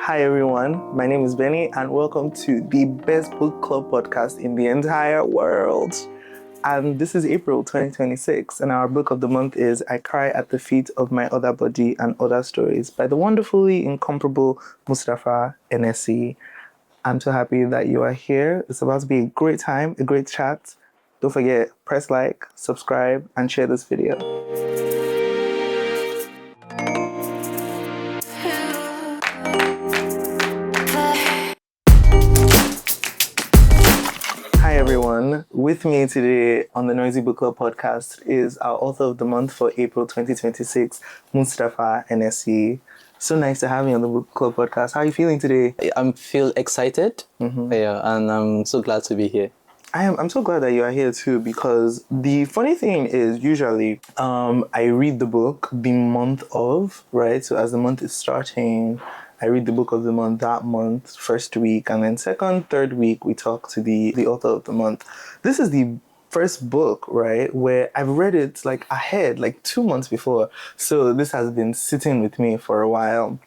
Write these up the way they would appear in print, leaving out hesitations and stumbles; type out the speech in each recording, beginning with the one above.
Hi everyone, my name is Benny and welcome to the best book club podcast in the entire world. And this is April 2026 and our book of the month is I Cry at the Feet of My Other Body and Other Stories by the wonderfully incomparable Mustapha Enesi. I'm so happy that you are here. It's about to be a great time, a great chat. Don't forget, press like, subscribe, and share this video. Hi everyone, with me today on the Noisy Book Club podcast is our author of the month for April 2026, Mustapha Enesi. So nice to have you on the Book Club podcast. How are you feeling today? I feel excited, yeah, and I'm so glad to be here. I'm so glad that you are here too, because the funny thing is usually I read the book the month of, right? So as the month is starting, I read the book of the month that month, first week, and then second, third week, we talk to the author of the month. This is the first book, right, where I've read it like ahead, like 2 months before. So this has been sitting with me for a while.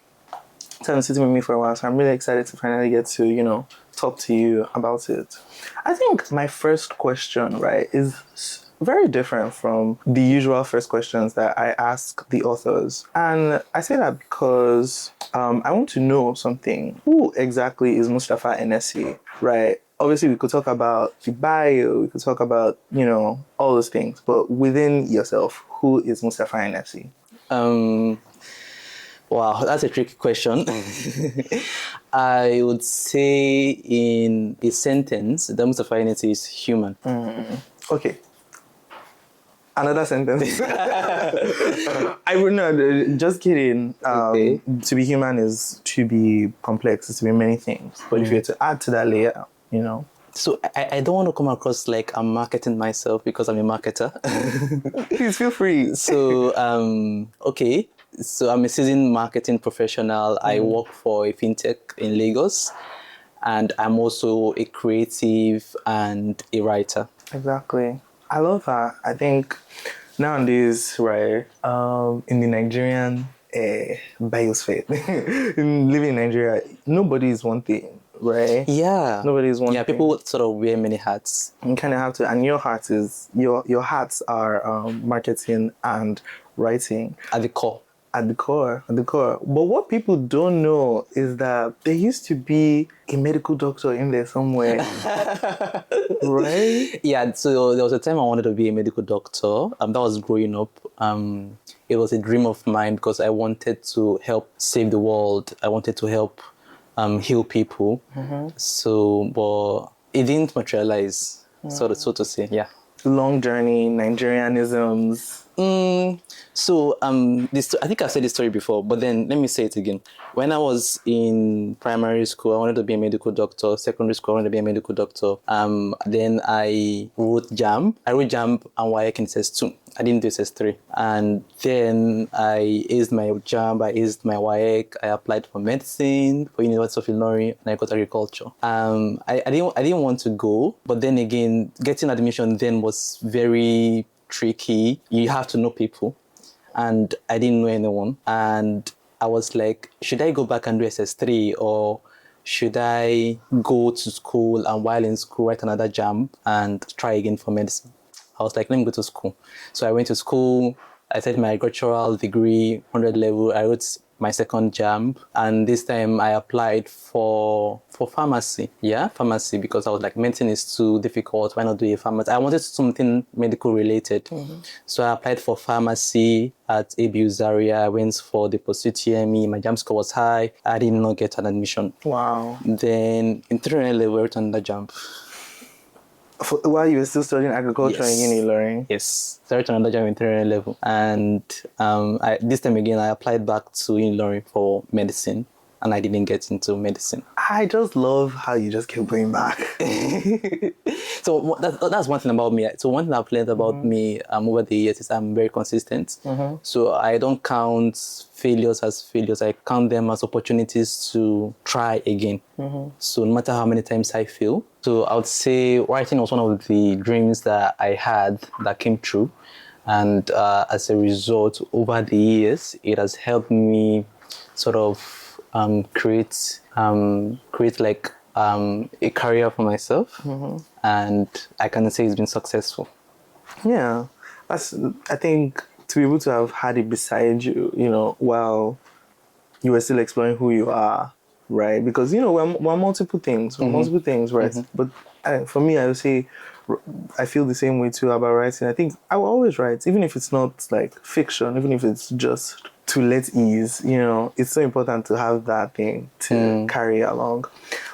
So I'm really excited to finally get to, talk to you about it. I think my first question, right, is very different from the usual first questions that I ask the authors. And I say that because I want to know something. Who exactly is Mustapha Enesi, right? Obviously, we could talk about the bio, we could talk about, all those things. But within yourself, who is Mustapha Enesi? Wow, that's a tricky question. I would say in a sentence, the Mustapha Enesi is human. Okay. Another sentence. I would not. Just kidding. Okay. To be human is to be complex. It's to be many things. But if you were to add to that layer, So I don't want to come across like I'm marketing myself because I'm a marketer. Please feel free. So, okay. So I'm a seasoned marketing professional. I work for a fintech in Lagos. And I'm also a creative and a writer. Exactly. I love that. I think nowadays, right, in the Nigerian biosphere, in living in Nigeria, nobody is one thing, right? Yeah. Nobody is one thing. Yeah, people sort of wear many hats. You kind of have to, and your hat is, your hats are marketing and writing. At the core. At the core. But what people don't know is that there used to be a medical doctor in there somewhere. Right? Yeah, so there was a time I wanted to be a medical doctor. That was growing up. It was a dream of mine because I wanted to help save the world. I wanted to help heal people. So, but it didn't materialize, so to say, yeah. Long journey, Nigerianisms. So I think I've said this story before, but then let me say it again. When I was in primary school, I wanted to be a medical doctor. Secondary school, I wanted to be a medical doctor. Then I wrote JAMB. I wrote JAMB and WAEC in SS2. I didn't do SS3. And then I aced my JAMB, I aced my WAEC. I applied for medicine for University of Illinois, and I got agriculture. I didn't want to go, but then again, getting admission then was very tricky. You have to know people, and I didn't know anyone. And I was like, should I go back and do SS3 or should I go to school and while in school write another JAMB and try again for medicine? I was like, let me go to school. So I went to school. I started my agricultural degree, 100 level. I wrote my second JAMB, and this time I applied for pharmacy. Yeah, pharmacy, because I was like, medicine is too difficult. Why not do a pharmacy? I wanted something medical related. So I applied for pharmacy at ABU Zaria. I went for the post UTME. My JAMB score was high. I did not get an admission. Wow. Then in 300 level, I wrote another JAMB. While you were still studying agriculture in uni learning? Yes. I wrote another JAMB in 300 level. And this time again, I applied back to uni learning for medicine. And I didn't get into medicine. I just love how you just keep going back. So that's one thing about me. So one thing I've learned about me over the years is I'm very consistent. So I don't count failures as failures. I count them as opportunities to try again. So no matter how many times I fail. So I would say writing was one of the dreams that I had that came true. And as a result, over the years, it has helped me sort of create like a career for myself, and I can say it's been successful. Yeah, that's. I think to be able to have had it beside you, while you were still exploring who you are, right? Because we're multiple things, right? But for me, I would say I feel the same way too about writing. I think I will always write, even if it's not like fiction, even if it's just to let ease. It's so important to have that thing to carry along.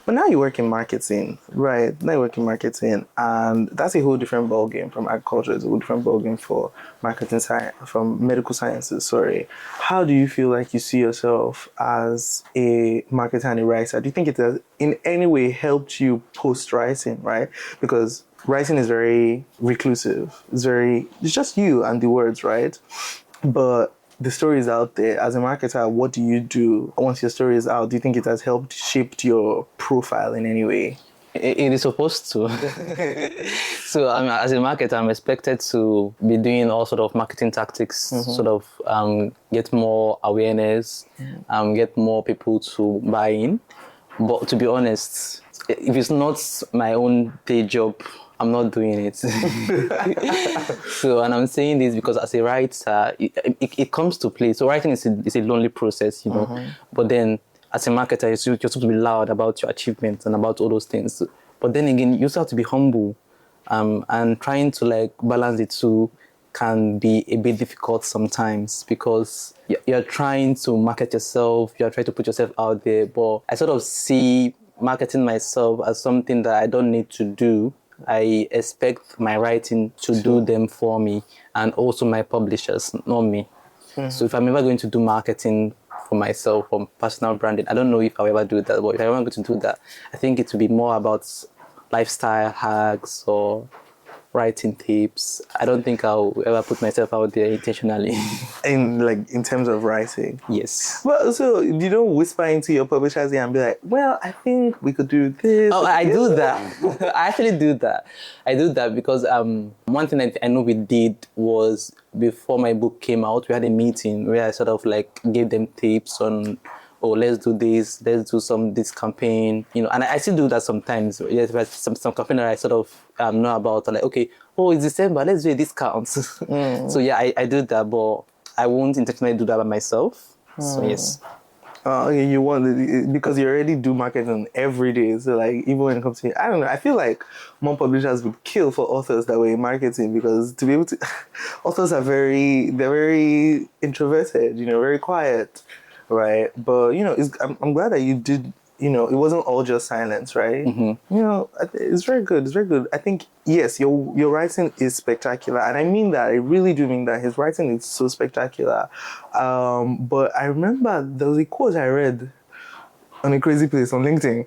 But now you work in marketing, right? Now you work in marketing, and that's a whole different ballgame from agriculture. It's a whole different ballgame for marketing science, from medical sciences. Sorry. How do you feel like you see yourself as a marketer and a writer? Do you think it has in any way helped you post writing, right? Because writing is very reclusive. It's just you and the words, right? But the story is out there. As a marketer, what do you do once your story is out? Do you think it has helped shaped your profile in any way? It is supposed to. So as a marketer, I'm expected to be doing all sort of marketing tactics, sort of get more awareness, get more people to buy in. But to be honest, if it's not my own day job, I'm not doing it. So, and I'm saying this because as a writer, it comes to play. So writing is a lonely process, But then as a marketer, you're supposed to be loud about your achievements and about all those things. But then again, you also have to be humble, and trying to like balance the two can be a bit difficult sometimes because you're trying to market yourself, you're trying to put yourself out there. But I sort of see marketing myself as something that I don't need to do. I expect my writing to do them for me, and also my publishers, not me. So if I'm ever going to do marketing for myself, for personal branding, I don't know if I'll ever do that, but if I'm ever going to do that, I think it will be more about lifestyle hacks or writing tips. I don't think I'll ever put myself out there intentionally. In terms of writing? Yes. Well, so you don't whisper into your publisher's ear and be like, well, I think we could do this. Oh, I do that. I actually do that. I do that because one thing I know we did was before my book came out, we had a meeting where I sort of like gave them tips on, oh, let's do this, let's do this campaign, and I still do that sometimes. Yes, but some campaign that I sort of know about, like, okay, oh, it's December, let's do a discount. So yeah, I do that, but I won't intentionally do that by myself. So yes. Okay, you want it because you already do marketing every day. So like, even when it comes to, I don't know, I feel like more publishers would kill for authors that were in marketing, because to be able to, authors are they're very introverted, very quiet, right? But I'm glad that you did. It wasn't all just silence, right? It's very good. It's very good. I think, yes, your writing is spectacular. And I mean that. I really do mean that. His writing is so spectacular. But I remember there was a quote I read on a crazy place on LinkedIn.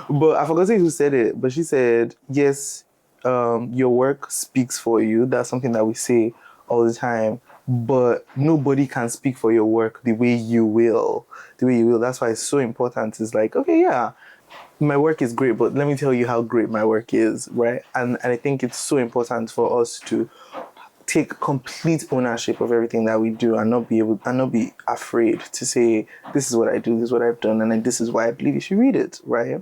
But I forgot who said it. But she said, yes, your work speaks for you. That's something that we say all the time. But nobody can speak for your work the way you will. That's why it's so important. It's like, okay, yeah, my work is great, but let me tell you how great my work is, right? And I think it's so important for us to take complete ownership of everything that we do and not be afraid to say, this is what I do, this is what I've done, and this is why I believe you should read it, right?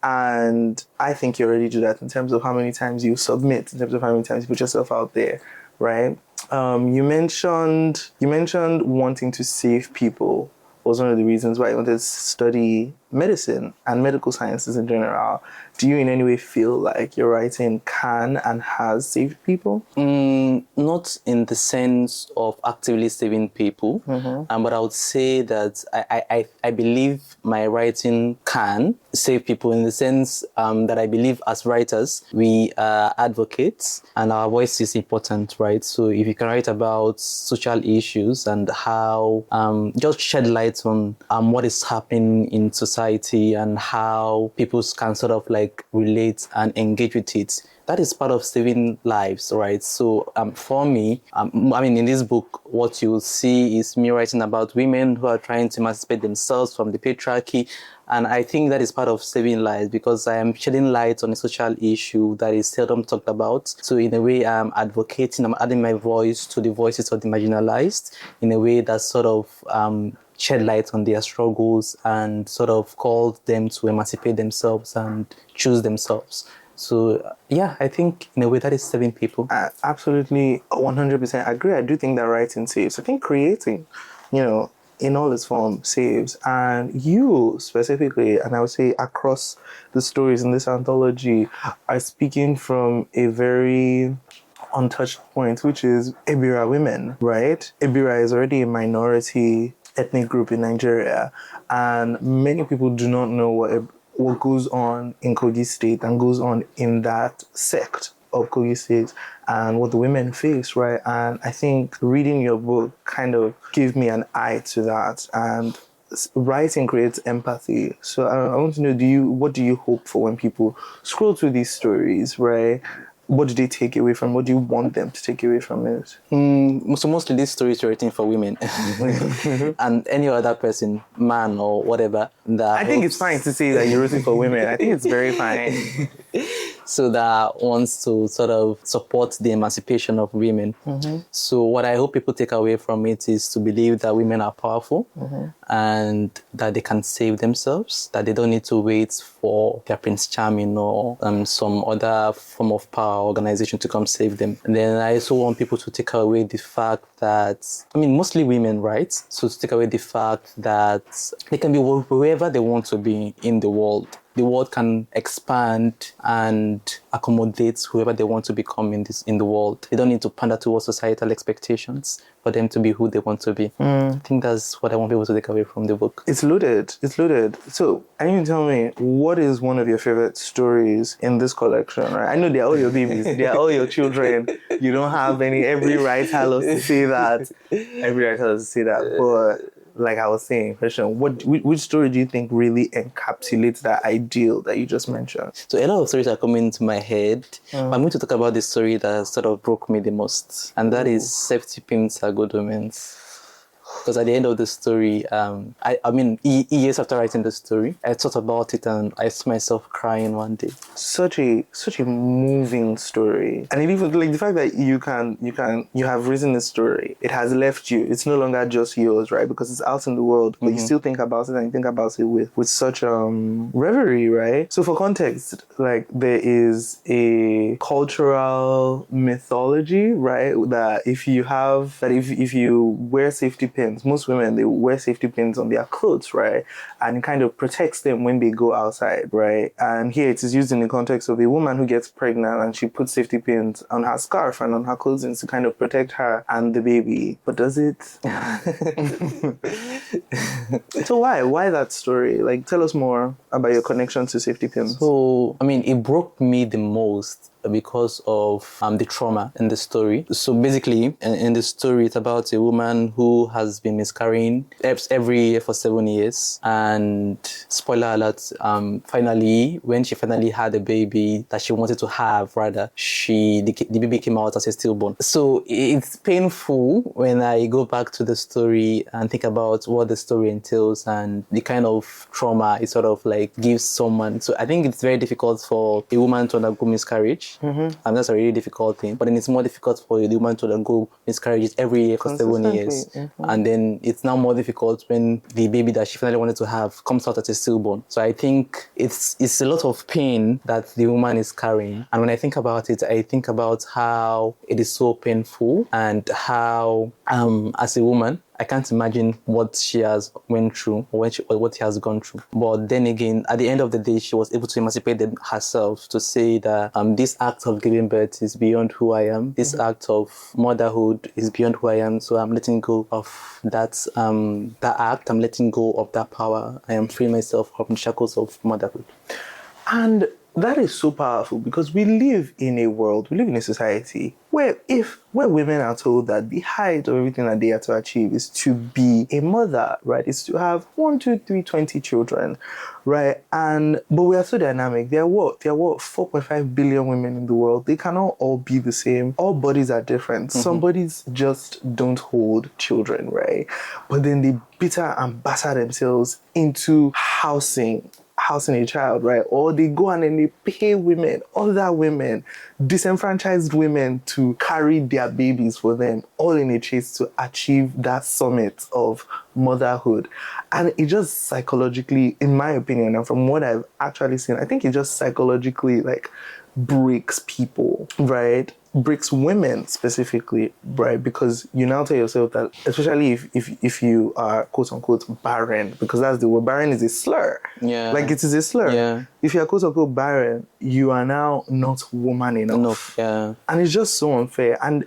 And I think you already do that in terms of how many times you submit, in terms of how many times you put yourself out there, right? You mentioned wanting to save people was one of the reasons why I wanted to study medicine and medical sciences in general. Do you in any way feel like your writing can and has saved people? Not in the sense of actively saving people, but I would say that I believe my writing can save people in the sense that I believe as writers, we are advocates and our voice is important, right? So if you can write about social issues and how just shed light on what is happening in society and how people can sort of like relate and engage with it, that is part of saving lives, right? So for me, in this book, what you'll see is me writing about women who are trying to emancipate themselves from the patriarchy. And I think that is part of saving lives because I am shedding light on a social issue that is seldom talked about. So in a way, I'm advocating, I'm adding my voice to the voices of the marginalized in a way that sort of shed light on their struggles and sort of called them to emancipate themselves and choose themselves. So yeah, I think in a way that is saving people. I absolutely 100% agree. I do think that writing saves. I think creating, in all its form saves. And you specifically, and I would say across the stories in this anthology, are speaking from a very untouched point, which is Ebira women, right? Ebira is already a minority ethnic group in Nigeria, and many people do not know what goes on in Kogi State and goes on in that sect of Kogi State and what the women face, right? And I think reading your book kind of gave me an eye to that, and writing creates empathy. So I want to know, what do you hope for when people scroll through these stories, right? What do they take away from? What do you want them to take away from it? So mostly these stories are written for women and any other person, man or whatever. I think it's fine to say that you're rooting for women. I think it's very fine. So that wants to sort of support the emancipation of women. So what I hope people take away from it is to believe that women are powerful and that they can save themselves, that they don't need to wait for their Prince Charming or some other form of power organization to come save them. And then I also want people to take away the fact that, mostly women, right? So to take away the fact that they can be wherever they want to be in the world. The world can expand and accommodate whoever they want to become in the world. They don't need to pander towards societal expectations for them to be who they want to be. I think that's what I want people to take away from the book. It's loaded. So, I need to tell me, what is one of your favorite stories in this collection, right? I know they're all your babies. They're all your children. You don't have every writer loves to say that. But like I was saying, question, which story do you think really encapsulates that ideal that you just mentioned? So a lot of stories are coming to my head. But I'm going to talk about the story that sort of broke me the most. And that is Safety Pins Are Good Omens. Because at the end of the story, years after writing the story, I thought about it and I saw myself crying one day. Such a moving story, and it even like the fact that you have written this story. It has left you. It's no longer just yours, right? Because it's out in the world, but you still think about it and you think about it with such reverie, right? So for context, like there is a cultural mythology, right? That if you wear safety pins, most women, they wear safety pins on their clothes, right? And it kind of protects them when they go outside, right? And here it is used in the context of a woman who gets pregnant and she puts safety pins on her scarf and on her clothing to kind of protect her and the baby. But does it? So why that story? Like, tell us more about your connection to safety pins. So, it broke me the most because of the trauma in the story. So basically, in the story, it's about a woman who has been miscarrying every year for 7 years. And spoiler alert, finally, when she finally had a baby that she wanted to have, rather, the baby came out as a stillborn. So it's painful when I go back to the story and think about what the story entails and the kind of trauma it sort of like gives someone. So I think it's very difficult for a woman to undergo miscarriage. And that's a really difficult thing. But then it's more difficult for the woman to undergo miscarriages every year for 7 years. And then it's now more difficult when the baby that she finally wanted to have comes out as a stillborn. So I think it's a lot of pain that the woman is carrying. And when I think about it, I think about how it is so painful and how, as a woman, I can't imagine what she has went through or what she has gone through. But then again, at the end of the day, she was able to emancipate herself to say that this act of giving birth is beyond who I am. This act of motherhood is beyond who I am. So I'm letting go of that act. I'm letting go of that power. I am freeing myself from the shackles of motherhood. And that is so powerful because we live in a society where women are told that the height of everything that they are to achieve is to be a mother, right? It's to have 1, 2, 3, 20 children, right? But we are so dynamic. There are 4.5 billion women in the world. They cannot all be the same. All bodies are different. Some bodies just don't hold children, right? But then they bitter and batter themselves into housing housing a child, right? Or they go and then they pay women, other women, disenfranchised women to carry their babies for them, all in a chase to achieve that summit of motherhood. And it just psychologically, in my opinion, and from what I've actually seen, I think it just psychologically like breaks people, right? Breaks women specifically, right? Because you now tell yourself that, especially if you are quote unquote barren, because that's the word, barren is a slur. Yeah. Like it is a slur. Yeah. If you are quote unquote barren, you are now not woman enough. Yeah. And it's just so unfair. And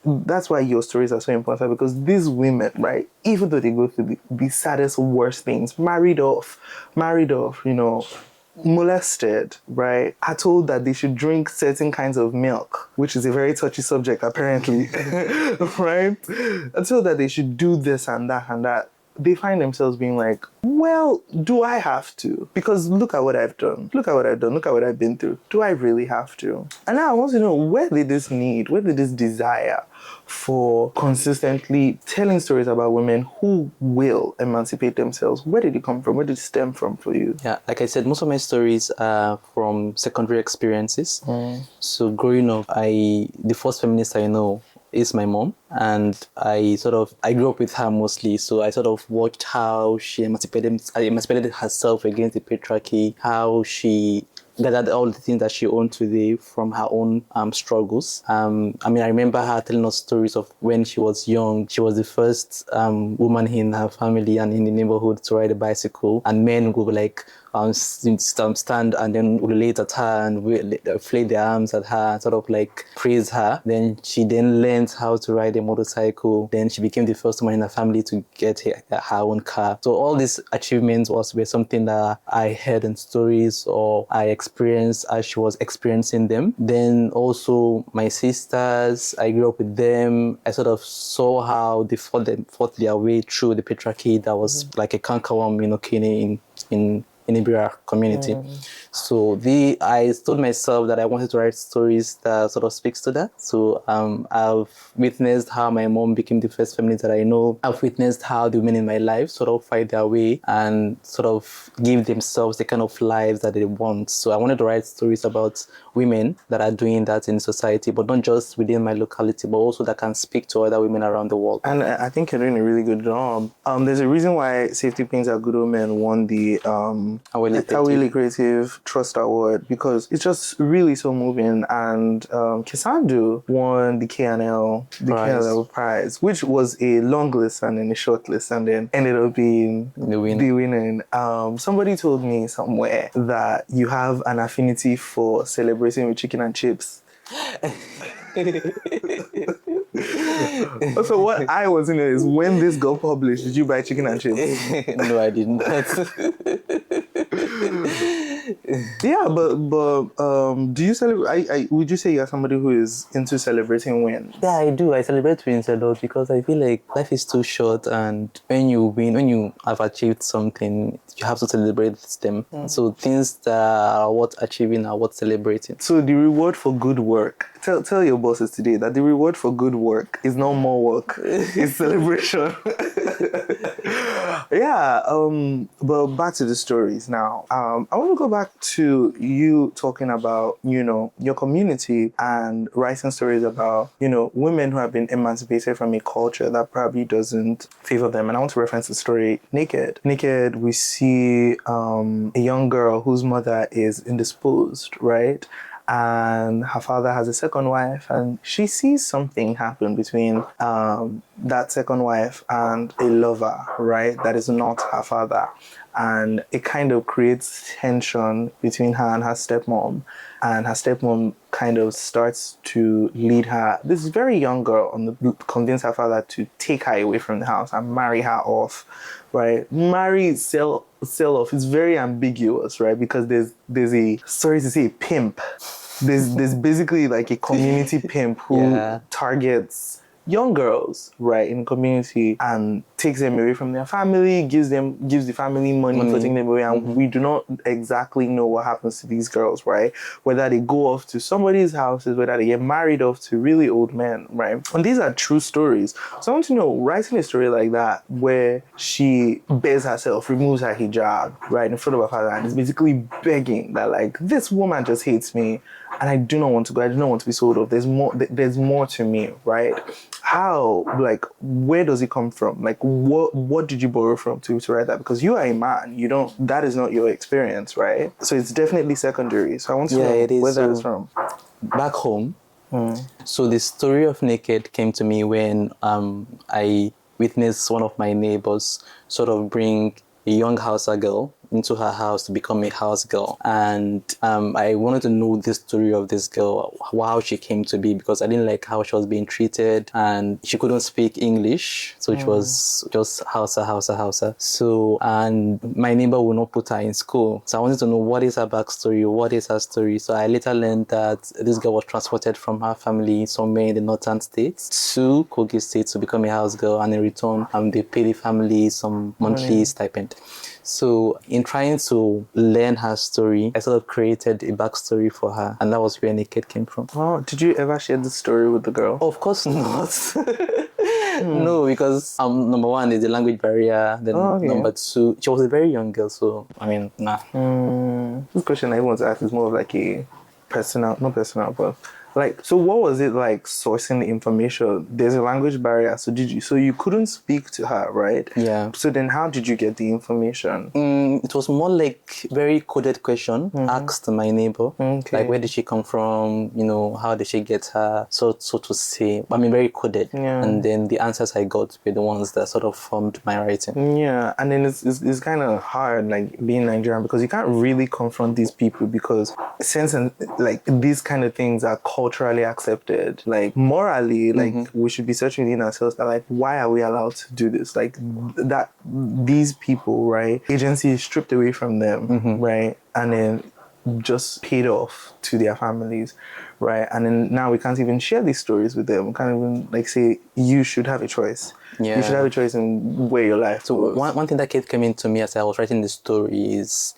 that's why your stories are so important, because these women, right, even though they go through the saddest, worst things, married off, molested, right, are told that they should drink certain kinds of milk, which is a very touchy subject apparently, right? Are told that they should do this and that and that. They find themselves being like, well, do I have to? Because look at what I've done. Look at what I've done. Look at what I've been through. Do I really have to? And now I want to know, where did this desire for consistently telling stories about women who will emancipate themselves, where did it come from? Where did it stem from for you? Yeah, like I said, most of my stories are from secondary experiences. So growing up, the first feminist I know is my mom, and I grew up with her mostly, so I sort of watched how she emancipated herself against the patriarchy, how she gathered all the things that she owned today from her own struggles. I remember her telling us stories of when she was young. She was the first woman in her family and in the neighborhood to ride a bicycle, and men would like stand and then relate at her and flay their arms at her and sort of like praise her. Then she learned how to ride a motorcycle. Then she became the first woman in her family to get her own car. So all these achievements were something that I heard in stories or I experienced as she was experiencing them. Then also my sisters, I grew up with them. I sort of saw how they fought their way through the patriarchy that was like a cankerworm, in Ibira community. So I told myself that I wanted to write stories that sort of speaks to that. So I've witnessed how my mom became the first feminist that I know. I've witnessed how the women in my life sort of fight their way and sort of give themselves the kind of lives that they want. So I wanted to write stories about women that are doing that in society, but not just within my locality, but also that can speak to other women around the world. And I think you're doing a really good job. There's a reason why Safety Pins Are Good Women won the Awele Creative Trust Award, because it's just really so moving. And Kisandu won the KNL prize, which was a long list and then a short list, and then ended up being the winner. Somebody told me somewhere that you have an affinity for celebrating with chicken and chips. So what I was in is, when this got published, did you buy chicken and chips? No, I didn't. Yeah, but do you celebrate? Would you say you're somebody who is into celebrating wins? Yeah, I do. I celebrate wins a lot because I feel like life is too short, and when you win, when you have achieved something, you have to celebrate them. So things that are worth achieving are worth celebrating. So the reward for good work. Tell your bosses today that the reward for good work is not more work; it's celebration. Yeah. But back to the stories now. I want to go back to you talking about, your community and writing stories about, women who have been emancipated from a culture that probably doesn't favor them. And I want to reference the story Naked. Naked, we see a young girl whose mother is indisposed, right? And her father has a second wife, and she sees something happen between that second wife and a lover, right? That is not her father. And it kind of creates tension between her and her stepmom. And her stepmom kind of starts to lead her, this very young girl, convince her father to take her away from the house and marry her off, right? Marry, sell off. It's very ambiguous, right? Because there's a, sorry to say, pimp. There's basically like a community pimp who targets young girls, right, in the community and takes them away from their family, gives the family money for taking them away, and we do not exactly know what happens to these girls, right? Whether they go off to somebody's houses, whether they get married off to really old men, right? And these are true stories. So I want to know, writing a story like that where she bares herself, removes her hijab, right, in front of her father, and is basically begging that, like, this woman just hates me and I do not want to go, I do not want to be sold off. There's more to me, right? How, like, where does it come from? Like, what did you borrow from to write that? Because you are a man, that is not your experience, right? So it's definitely secondary. So I want to know where that is from. Back home, so the story of Naked came to me when I witnessed one of my neighbors sort of bring a young Hausa girl into her house to become a house girl. And I wanted to know the story of this girl, how she came to be, because I didn't like how she was being treated and she couldn't speak English. So it was just Hausa. So, and my neighbor would not put her in school. So I wanted to know what is her backstory, what is her story. So I later learned that this girl was transported from her family somewhere in the northern states to Kogi State to become a house girl, and in return, they pay the family some monthly stipend. So in trying to learn her story, I sort of created a backstory for her, and that was where Naked came from. Oh, did you ever share the story with the girl? Of course not. No, because number one is the language barrier. Then number two, she was a very young girl, so I mean, nah. This question I want to ask is more of like a not personal, but like, so what was it like sourcing the information? There's a language barrier, so you couldn't speak to her, right? Yeah. So then how did you get the information? It was more like very coded question asked my neighbor. Okay. Like, where did she come from? How did she get her? So to say, I mean, very coded. Yeah. And then the answers I got were the ones that sort of formed my writing. Yeah, and then it's kind of hard, like, being Nigerian, because you can't really confront these people, because since like these kind of things are culturally accepted, like morally, like we should be searching within ourselves that, like, why are we allowed to do this? Like, that these people, right, agency is stripped away from them, right, and then just paid off to their families, right? And then now we can't even share these stories with them. We can't even, like, say, you should have a choice. Yeah. You should have a choice in where your life So goes. one thing that kept coming to me as I was writing the story is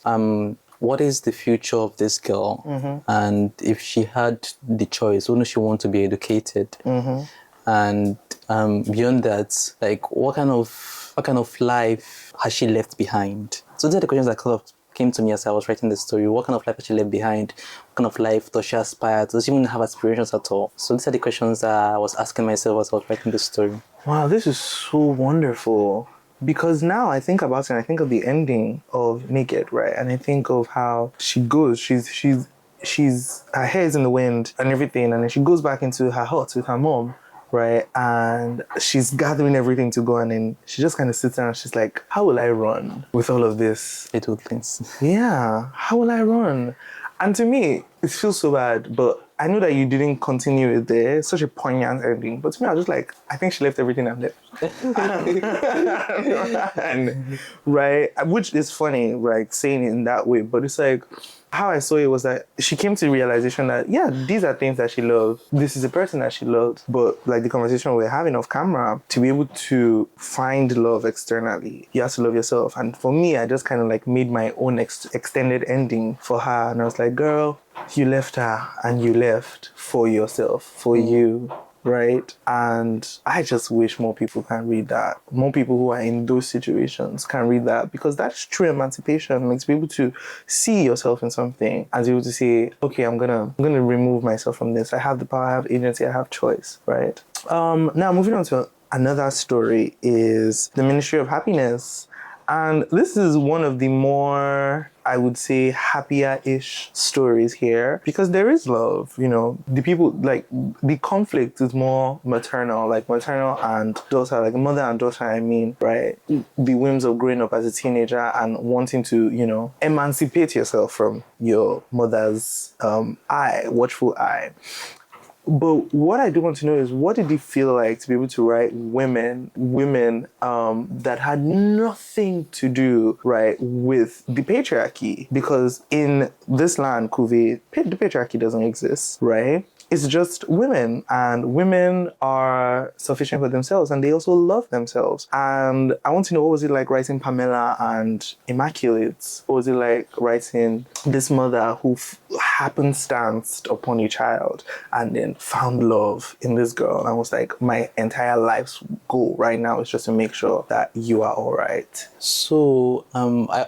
what is the future of this girl? And if she had the choice, wouldn't she want to be educated? And beyond that, like, what kind of life has she left behind? So these are the questions that kind of came to me as I was writing the story. What kind of life has she left behind? What kind of life does she aspire to? Does she even have aspirations at all? So these are the questions that I was asking myself as I was writing the story. Wow, this is so wonderful. Because now I think about it and I think of the ending of Naked, right? And I think of how she goes, she's her hair is in the wind and everything, and then she goes back into her hut with her mom, right? And she's gathering everything to go, and then she just kind of sits down and she's like, how will I run with all of this? Little things. Yeah, how will I run? And to me, it feels so bad, but I know that you didn't continue it there. It's such a poignant ending. But to me, I was just like, I think she left everything and left. And, right? Which is funny, like, saying it in that way. But it's like, how I saw it was that she came to the realization that, yeah, these are things that she loves. This is a person that she loves. But like the conversation we're having off camera, to be able to find love externally, you have to love yourself. And for me, I just kind of like made my own extended ending for her. And I was like, girl, you left her and you left for yourself, for you. Right? And I just wish more people can read that. More people who are in those situations can read that, because that's true emancipation. Like, to be able to see yourself in something and to be able to say, okay, I'm gonna remove myself from this. I have the power, I have agency, I have choice, right? Now moving on to another story is the Ministry of Happiness. And this is one of the more, I would say, happier-ish stories here, because there is love, the people, like, the conflict is more maternal and daughter, like mother and daughter, I mean, right? The whims of growing up as a teenager and wanting to, emancipate yourself from your mother's watchful eye. But what I do want to know is, what did it feel like to be able to write women that had nothing to do, right, with the patriarchy? Because in this land, Kuwait, the patriarchy doesn't exist, right? it's just women, and women are sufficient for themselves, and they also love themselves. And I want to know, what was it like writing Pamela and Immaculate? What was it like writing this mother who happenstanced upon a child and then found love in this girl? And I was like, my entire life's goal right now is just to make sure that you are all right. So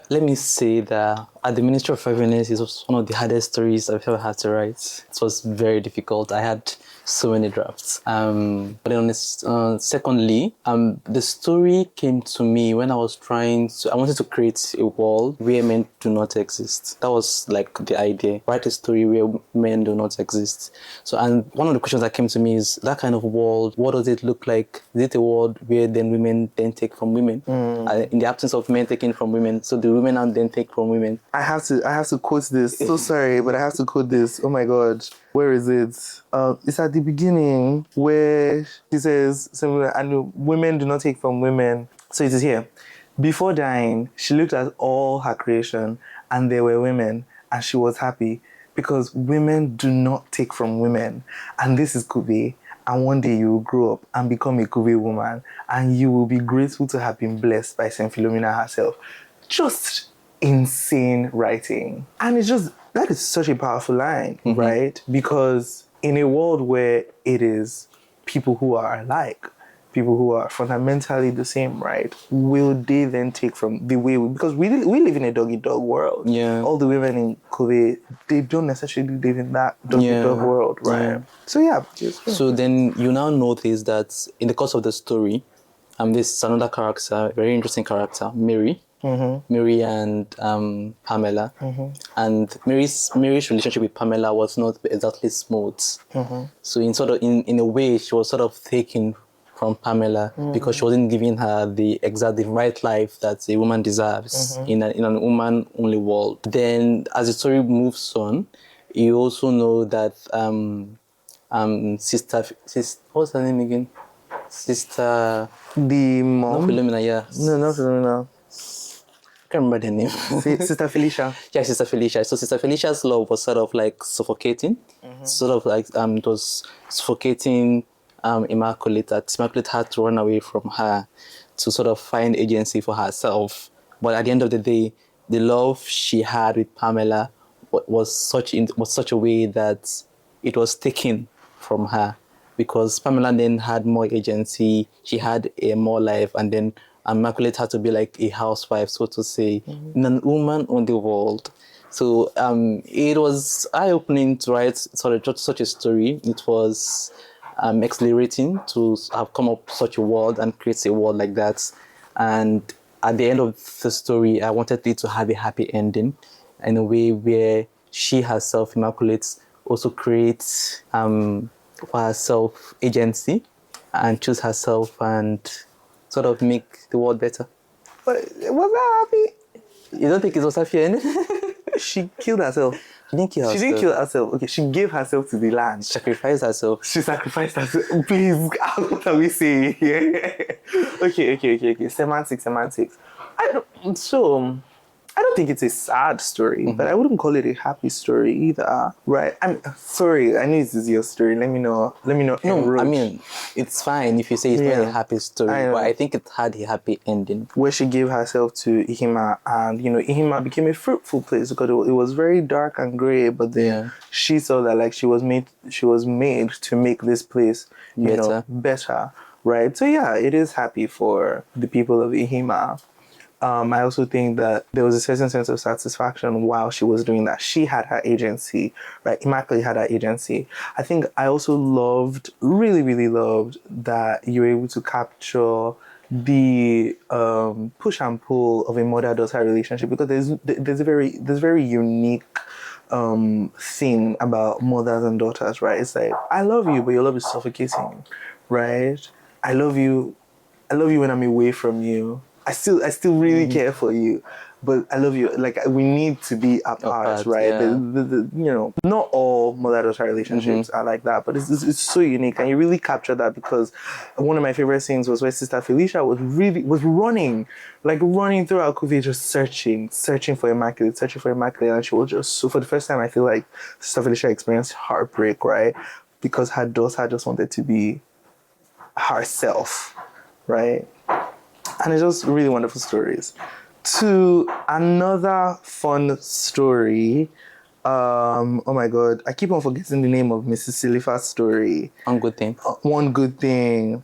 let me say that at the Ministry of Finance, it was one of the hardest stories I've ever had to write. It was very difficult. I had so many drafts. But then secondly, the story came to me when I wanted to create a world where men do not exist. That was like the idea. Write a story where men do not exist. So, and one of the questions that came to me is, that kind of world, what does it look like? Is it a world where then women then take from women? In the absence of men taking from women, so the women now then take from women. I have to quote this. So sorry, but I have to quote this. Oh my God. Where is it? It's at the beginning where she says, and women do not take from women. So it is here. Before dying, she looked at all her creation, and there were women, and she was happy because women do not take from women. And this is Kube. And one day you will grow up and become a Kube woman, and you will be grateful to have been blessed by Saint Philomena herself. Just insane writing. And it's just, that is such a powerful line, right? Because in a world where it is people who are alike, people who are fundamentally the same, right? Will they then take from the way because we live in a dog-eat-dog world. Yeah. All the women in Kobe, they don't necessarily live in that dog-eat-dog world, right? Yeah. So yeah. So then you now notice that in the course of the story, this is another character, very interesting character, Mary. Mary and Pamela, and Mary's relationship with Pamela was not exactly smooth. So in a way, she was sort of taken from Pamela because she wasn't giving her the right life that a woman deserves in a woman only world. Then, as the story moves on, you also know that sister, what's her name again? Sister. The mom. Not Philomena, yeah. No, not Philomena. I can't remember the name. Sister Felicia. Yeah, Sister Felicia. So Sister Felicia's love was sort of like suffocating. Sort of like it was suffocating Immaculate. That Immaculate had to run away from her to sort of find agency for herself. But at the end of the day, the love she had with Pamela was such a way that it was taken from her, because Pamela then had more agency. She had a more life, and then Immaculate had to be like a housewife, so to say, in a woman on the world. So it was eye-opening to write such a story. It was exhilarating to have come up with such a world and create a world like that. And at the end of the story, I wanted it to have a happy ending in a way where she herself, Immaculate, also creates for herself agency and choose herself and sort of make the world better. But was that happy? You don't think it was happy ending? She killed herself. She didn't kill herself. She didn't kill herself. Okay, she gave herself to the land. Sacrificed herself. She sacrificed herself. Please, what are we saying here? Okay. Semantics. I don't think it's a sad story, but I wouldn't call it a happy story either, right? I'm sorry. I know this is your story. Let me know. No, I mean, it's fine if you say it's not a happy story, but I think it had a happy ending. Where she gave herself to Ihima, and Ihima became a fruitful place because it was very dark and grey. But then she saw that like she was made to make this place better, right? So yeah, it is happy for the people of Ihima. I also think that there was a certain sense of satisfaction while she was doing that. She had her agency, right? Immaculate had her agency. I think I also really, really loved that you were able to capture the push and pull of a mother-daughter relationship, because there's a very unique thing about mothers and daughters, right? It's like, I love you, but your love is suffocating, right? I love you when I'm away from you. I still really care for you, but I love you. Like, we need to be apart, right? Yeah. Not all mother-daughter relationships are like that, but it's so unique, and you really captured that, because one of my favorite scenes was where Sister Felicia was running through our Alcove, just searching for Immaculate, and she was just, so for the first time, I feel like Sister Felicia experienced heartbreak, right? because her daughter just wanted to be herself, right? And it's just really wonderful stories. To another fun story. Oh my God, I keep on forgetting the name of Mrs. Silifa's story. One good thing. One good thing.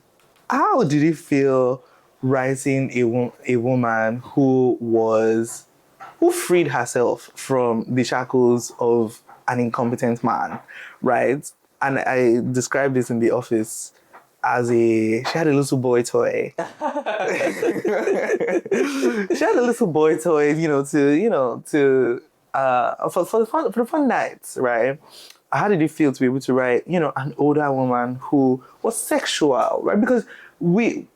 How did it feel writing a woman who freed herself from the shackles of an incompetent man, right? And I described this in the office as she had a little boy toy. She had a little boy toy, for the fun nights, right? How did it feel to be able to write, an older woman who was sexual, right? Because we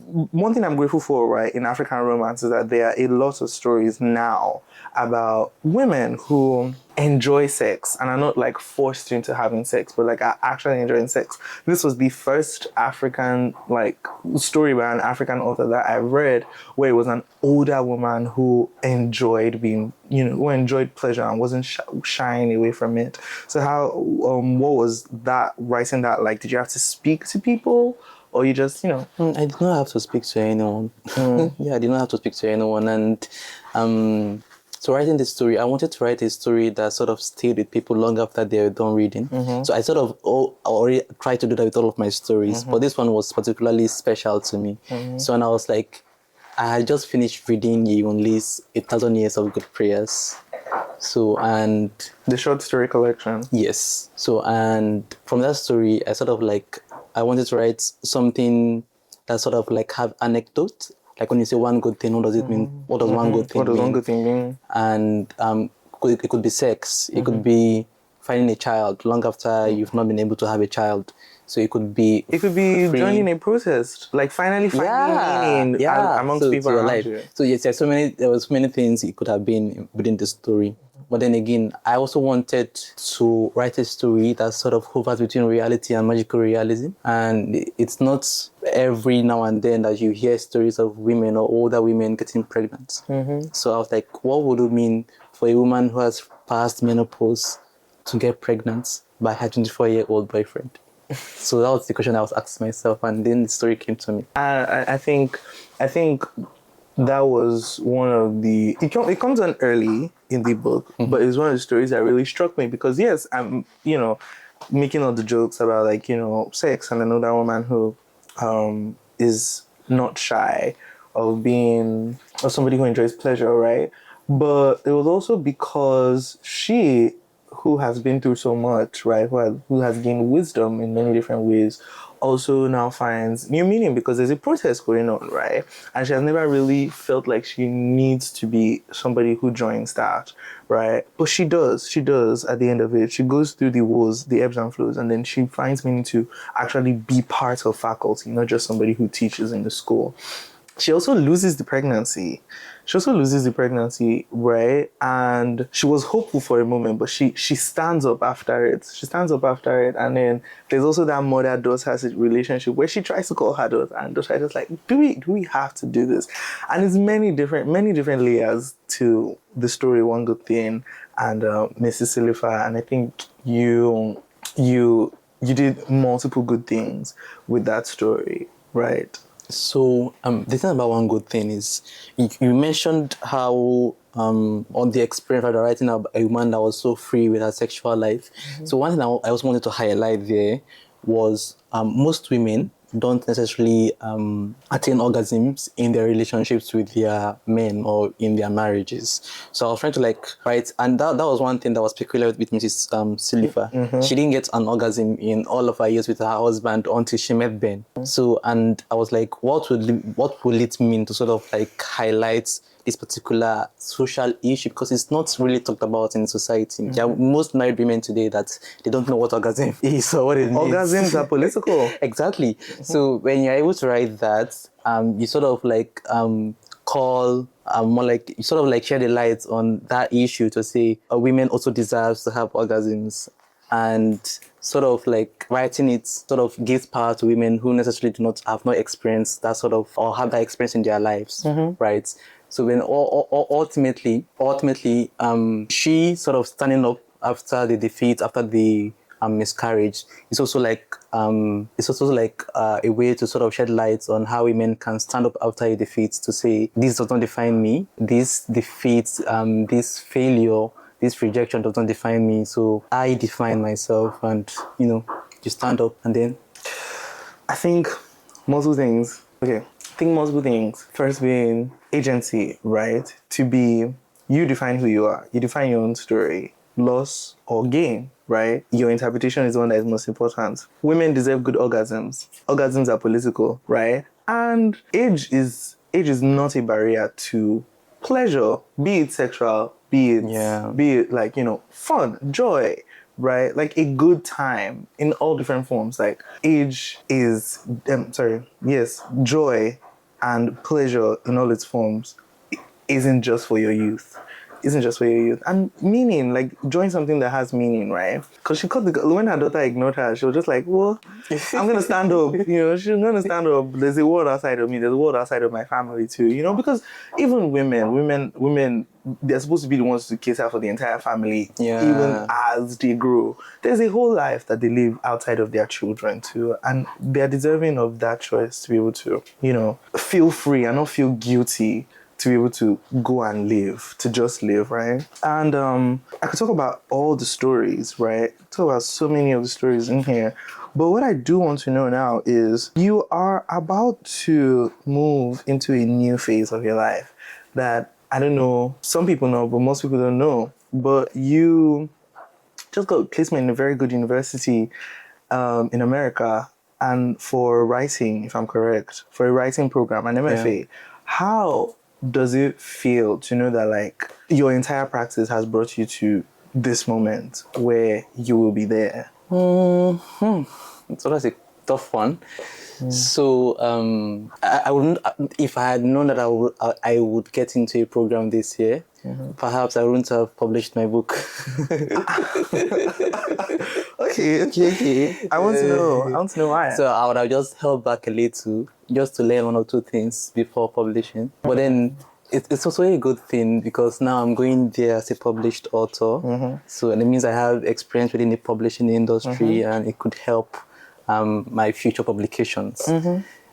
one thing I'm grateful for, right, in African romance is that there are a lot of stories now about women who enjoy sex and are not like forced into having sex, but like are actually enjoying sex. This was the first African story by an African author that I read where it was an older woman who enjoyed being, who enjoyed pleasure and wasn't shying away from it. So how, what was that, writing that like? Did you have to speak to people? Or you just, I did not have to speak to anyone. Yeah, I did not have to speak to anyone. And so writing this story, I wanted to write a story that sort of stayed with people long after they were done reading. So I sort of already tried to do that with all of my stories. But this one was particularly special to me. So and I was like, I had just finished reading Yewonle's 1,000 Years of Good Prayers. So, and the short story collection. Yes. So, and from that story, I wanted to write something that sort of like have anecdote. Like when you say one good thing, what does it mean? What does one good thing mean? What does one good thing mean? And it could be sex. It could be finding a child long after you've not been able to have a child. So it could be joining a protest, like finally finding meaning amongst people around you. So yes, there was so many things it could have been within the story. But then again, I also wanted to write a story that sort of hovers between reality and magical realism. And it's not every now and then that you hear stories of women or older women getting pregnant. So I was like, what would it mean for a woman who has passed menopause to get pregnant by her 24-year-old boyfriend? So that was the question I was asking myself, and then the story came to me. I think that was one of the... It comes on early in the book, but it's one of the stories that really struck me because, yes, I'm, making all the jokes about, sex and an older woman who is not shy of being... or somebody who enjoys pleasure, right? But it was also because she... who has been through so much, right? Who has gained wisdom in many different ways, also now finds new meaning because there's a protest going on, right? And she has never really felt like she needs to be somebody who joins that, right? But she does at the end of it. She goes through the woes, the ebbs and flows, and then she finds meaning to actually be part of faculty, not just somebody who teaches in the school. She also loses the pregnancy. Right? And she was hopeful for a moment, but she stands up after it. And then there's also that mother-daughter relationship where she tries to call her daughter, and daughter is just like, do we have to do this? And it's many different layers to the story, One Good Thing, and Mrs. Silifa. And I think you did multiple good things with that story, right? So the thing about One Good Thing is you mentioned how on the experience of writing about a woman that was so free with her sexual life. So one thing I also wanted to highlight there was most women don't necessarily attain orgasms in their relationships with their men or in their marriages. So I was trying to write, and that was one thing that was peculiar with Mrs. Silifa. She didn't get an orgasm in all of her years with her husband until she met Ben. So, and I was like, what will it mean to sort of highlight this particular social issue, because it's not really talked about in society. There are most married women today that they don't know what orgasm is or what it means. Orgasms are political. Exactly. So when you're able to write that, you sort of call more you sort of share the light on that issue to say women also deserves to have orgasms, and sort of writing it sort of gives power to women who necessarily have not experienced that sort of, or have that experience in their lives, right? So when ultimately, she sort of standing up after the defeat, after the miscarriage. It's also like a way to sort of shed light on how women can stand up after a defeat to say, this does not define me. This defeat, this failure, this rejection does not define me. So I define myself, and you stand up and then. I think multiple things. Okay. I think multiple things. First being agency, right? To be, you define who you are. You define your own story. Loss or gain, right? Your interpretation is the one that is most important. Women deserve good orgasms. Orgasms are political, right? And age is not a barrier to pleasure, be it sexual, be it like, fun, joy, right? Like a good time in all different forms. Like age is, joy and pleasure in all its forms isn't just for your youth. And meaning, like join something that has meaning, right? Because when her daughter ignored her, she was just like, well, I'm going to stand up. She's going to stand up. There's a world outside of me. There's a world outside of my family too, because even women, they're supposed to be the ones to cater for the entire family, even as they grow. There's a whole life that they live outside of their children too. And they're deserving of that choice to be able to, feel free and not feel guilty to be able to go and live, to just live, right? And I could talk about all the stories, right? Talk about so many of the stories in here. But what I do want to know now is you are about to move into a new phase of your life that, I don't know, some people know, but most people don't know. But you just got placement in a very good university in America, and for writing, if I'm correct, for a writing program, an MFA. Yeah. How does it feel to know that like your entire practice has brought you to this moment where you will be there? So that's a tough one. So I wouldn't, if I had known that I would get into a program this year, perhaps I wouldn't have published my book. Okay. I want to know why. So I would have just held back a little, just to learn one or two things before publishing. But then it's also a good thing because now I'm going there as a published author. So it means I have experience within the publishing industry, and it could help my future publications.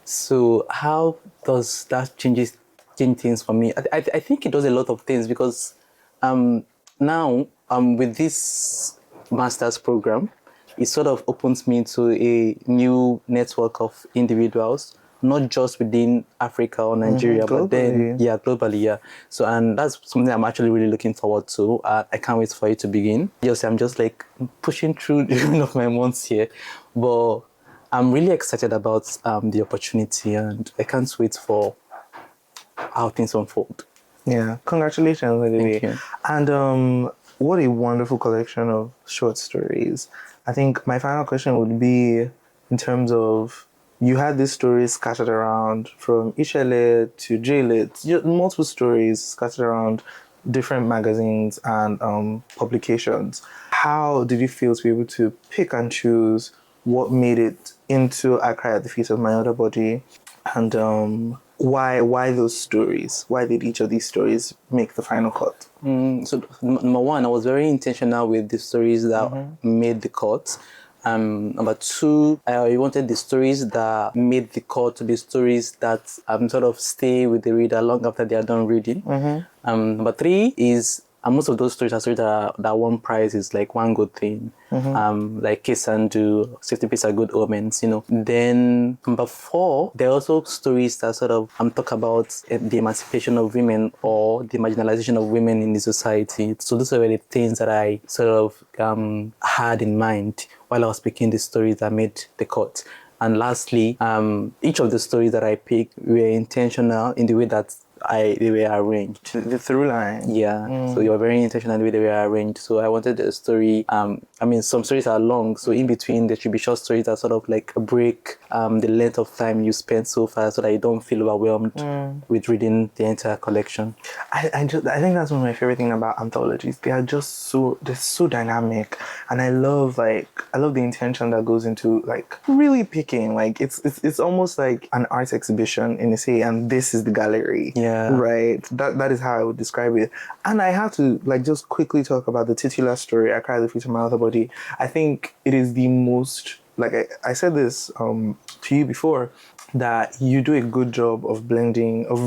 So how does that change things for me? I think it does a lot of things because now with this master's program, it sort of opens me to a new network of individuals, not just within Africa or Nigeria, but then globally. So, and that's something I'm actually really looking forward to. I can't wait for it to begin. Yes, I'm just like pushing through the end of my months here, but I'm really excited about the opportunity, and I can't wait for how things unfold. Yeah, congratulations, by the way. Thank you. And what a wonderful collection of short stories. I think my final question would be in terms of, you had these stories scattered around from Ishele to J-Lit, multiple stories scattered around different magazines and publications. How did you feel to be able to pick and choose what made it into I Cry at the Feet of My Other Body? And why those stories? Why did each of these stories make the final cut? So number one, I was very intentional with the stories that made the cut. Number two, I wanted the stories that made the cut to be stories that sort of stay with the reader long after they are done reading. Number three is, most of those stories are stories that one prize is like one good thing. Like Kiss and Do, 60 Pieces are Good Omens, Then number four, there are also stories that sort of talk about the emancipation of women or the marginalization of women in the society. So those are the things that I sort of had in mind while I was picking the stories that made the cut. And lastly, each of the stories that I picked were intentional in the way that they were arranged. The through line. Yeah. So you were very intentional in the way they were arranged. So I wanted a story. Some stories are long, so in between there should be short stories that sort of like break the length of time you spend so far, so that you don't feel overwhelmed with reading the entire collection. I think that's one of my favorite things about anthologies. They are just they're so dynamic, and I love the intention that goes into like really picking. Like it's almost like an art exhibition in a say, and this is the gallery. Yeah. Yeah. Right. That is how I would describe it. And I have to like just quickly talk about the titular story, I Cry the Feet of My Other Body. I think it is the most, like I said this to you before, that you do a good job of blending, of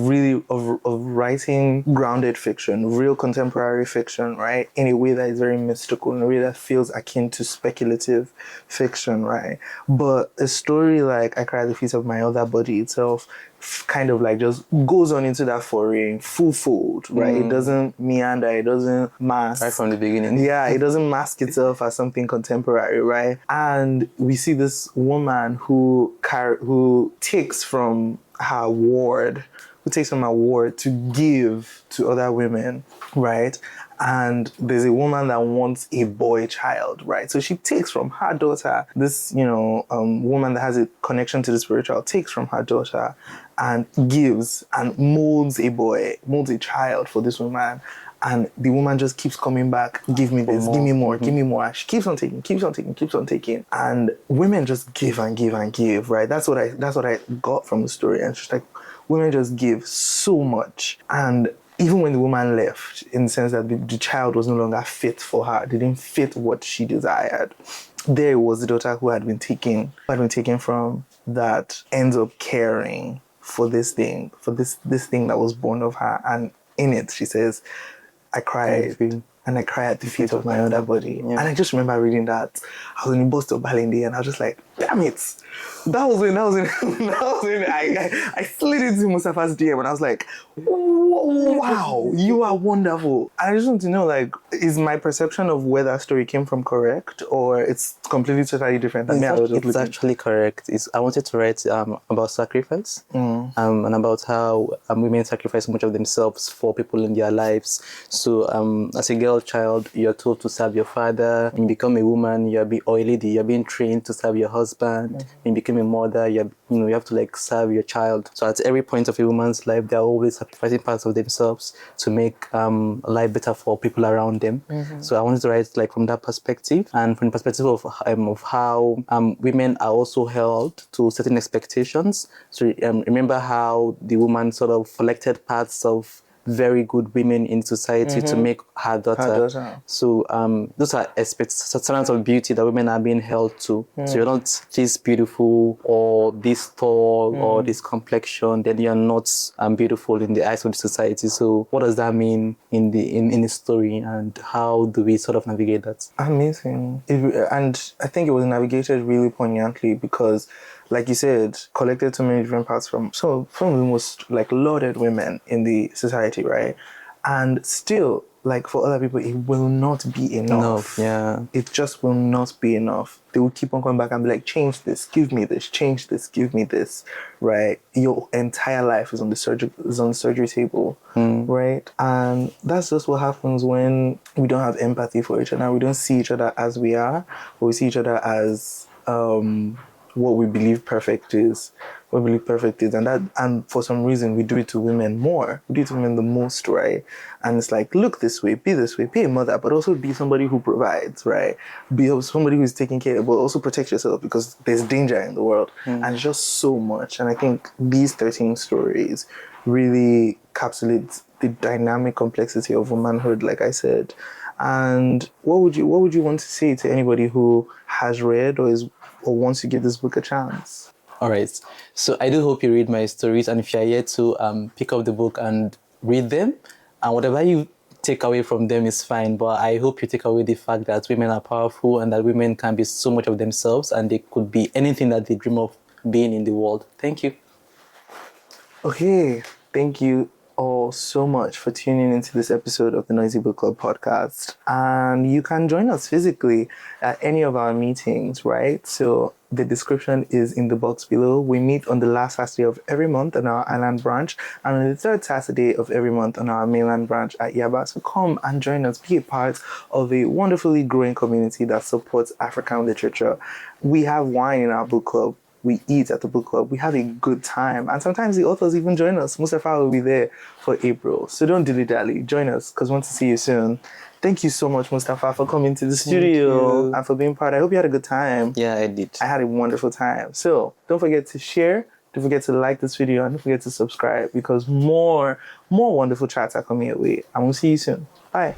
writing grounded fiction, real contemporary fiction, right, in a way that is very mystical, in a way that feels akin to speculative fiction, right? But a story like I Cry at the Feet of My Other Body itself kind of like just goes on into that foray full fold, right? It doesn't meander, it doesn't mask. Right from the beginning. Yeah, it doesn't mask itself as something contemporary, right? And we see this woman who takes from her ward, to give to other women, right? And there's a woman that wants a boy child, right? So she takes from her daughter, this, woman that has a connection to the spiritual, takes from her daughter and gives and molds a child for this woman. And the woman just keeps coming back, give me this, give me more, give me more. She keeps on taking, keeps on taking, keeps on taking. And women just give and give and give, right? That's what I got from the story. And she's like, women just give so much. And even when the woman left, in the sense that the child was no longer fit for her, didn't fit what she desired, there was the daughter who had been taken from, that ends up caring for this thing, this thing that was born of her. And in it, she says, I cried, and I cry at the feet of my other body. Yeah. And I just remember reading that. I was in Boston Balindi, and I was just like, damn it. That was when I slid into Mustapha's DM, and I was like, wow, you are wonderful. I just want to know, like, is my perception of where that story came from correct, or it's completely totally different? It's actually correct. I wanted to write about sacrifice and about how women sacrifice so much of themselves for people in their lives. So as a girl child, you're told to serve your father. When you become a woman, or a lady, you're being trained to serve your husband. When you become a mother, you have to like serve your child. So at every point of a woman's life, they're always sacrificing parts of themselves to make life better for people around them. So I wanted to write like from that perspective, and from the perspective of how women are also held to certain expectations. So remember how the woman sort of collected parts of very good women in society to make her daughter. So those are aspects, standards of beauty that women are being held to. So you're not this beautiful or this tall or this complexion, then you're not beautiful in the eyes of the society. So what does that mean in the story, and how do we sort of navigate that? Amazing. And I think it was navigated really poignantly because, like you said, collected so many different parts from the most like lauded women in the society, right? And still, like for other people, it will not be enough. Yeah. It just will not be enough. They will keep on coming back and be like, change this, give me this, change this, give me this, right? Your entire life is on the surgery table, right? And that's just what happens when we don't have empathy for each other. We don't see each other as we are, but we see each other as what we believe perfect is. And for some reason we do it to women more. We do it to women the most, right? And it's like, look this way, be a mother, but also be somebody who provides, right? Be somebody who's taking care, but also protect yourself because there's danger in the world. And just so much. And I think these 13 stories really encapsulate the dynamic complexity of womanhood, like I said. And what would you want to say to anybody who has read or wants to give this book a chance? All right. So I do hope you read my stories, and if you're here to pick up the book and read them, and whatever you take away from them is fine, but I hope you take away the fact that women are powerful and that women can be so much of themselves and they could be anything that they dream of being in the world. Thank you. Okay. Thank you all so much for tuning into this episode of the Noisy Book Club podcast. And you can join us physically at any of our meetings, right? So the description is in the box below. We meet on the last Saturday of every month on our island branch and on the third Saturday of every month on our mainland branch at Yaba. So come and join us, be a part of a wonderfully growing community that supports African literature. We have wine in our book club. We eat at the book club. We have a good time. And sometimes the authors even join us. Mustapha will be there for April. So don't dilly-dally. Join us because we want to see you soon. Thank you so much, Mustapha, for coming to the studio and for being part. I hope you had a good time. Yeah, I did. I had a wonderful time. So don't forget to share, Don't forget to like this video and don't forget to subscribe because more wonderful chats are coming your way. And we'll see you soon. Bye.